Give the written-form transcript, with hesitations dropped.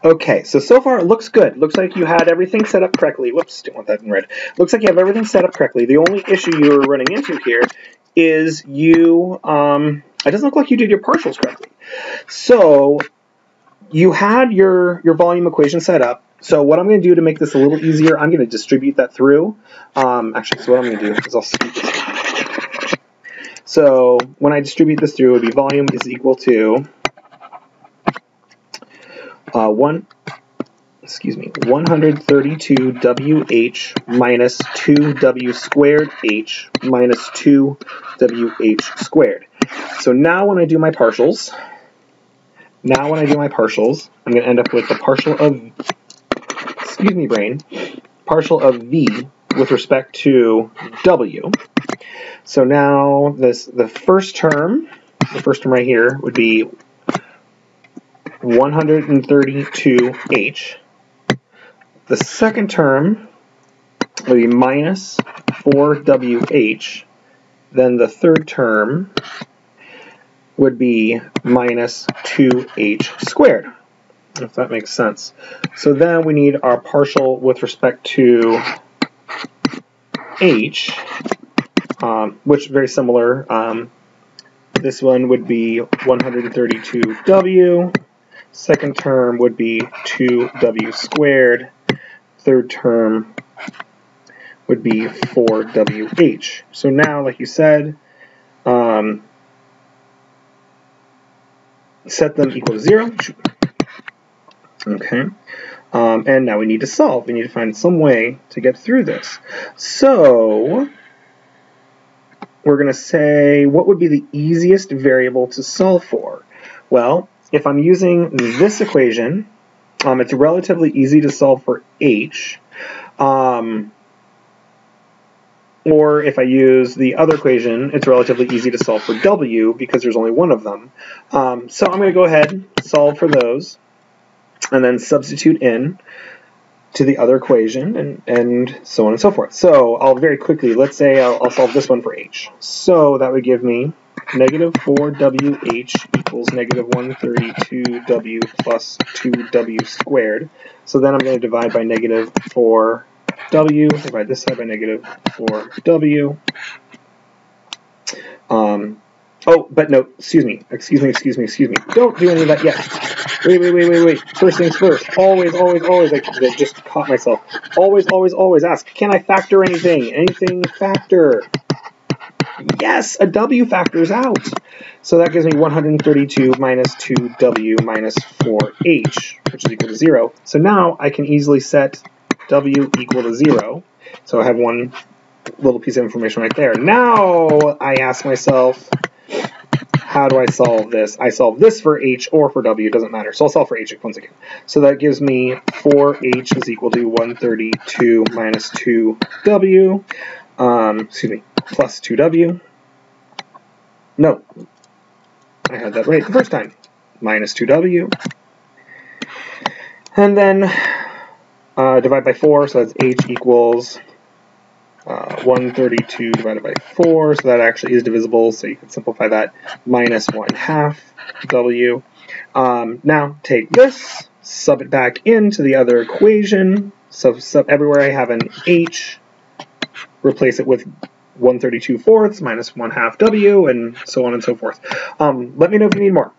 Okay, so far it looks good. Looks like you had everything set up correctly. Whoops, didn't want that in red. Looks like you have everything set up correctly. The only issue you're running into here is you, it doesn't look like you did your partials correctly. So you had your volume equation set up. So what I'm going to do to make this a little easier, I'm going to distribute that through. Actually, so what I'm going to do is I'll speed this. So when I distribute this through, it would be volume is equal to 132 WH minus 2W squared H minus 2WH squared. So now when I do my partials, I'm going to end up with the partial of, partial of V with respect to W. So now the first term right here would be 132H. The second term would be minus 4WH. Then the third term would be minus 2H squared, if that makes sense. So then we need our partial with respect to H, which very similar. This one would be 132W. Second term would be 2W squared. Third term would be 4WH. So now, like you said, set them equal to 0. Okay. And now we need to solve. We need to find some way to get through this. So we're going to say, what would be the easiest variable to solve for? Well, if I'm using this equation, it's relatively easy to solve for H. Or if I use the other equation, it's relatively easy to solve for W because there's only one of them. So I'm going to go ahead and solve for those and then substitute in to the other equation and so on and so forth. So I'll very quickly, let's say I'll solve this one for H. So that would give me negative 4WH equals negative 132W plus 2W squared. So then I'm going to divide by negative 4W, divide this side by negative 4W. Oh, but no, excuse me. Don't do any of that yet. Wait. First things first. Always, I just caught myself. Always ask, can I factor anything? Anything factor? Yes, a W factors out. So that gives me 132 minus 2W minus 4H, which is equal to 0. So now I can easily set W equal to 0. So I have one little piece of information right there. Now I ask myself, how do I solve this? I solve this for H or for W, it doesn't matter. So I'll solve for H once again. So that gives me 4H is equal to 132 minus 2W, plus 2W. No, I had that right the first time. Minus 2W. And then divide by 4, so that's H equals 132 divided by 4, so that actually is divisible, so you can simplify that, minus 1/2 W. Now take this, sub it back into the other equation, so everywhere I have an H, replace it with 132 fourths minus 1/2 W, and so on and so forth. Let me know if you need more.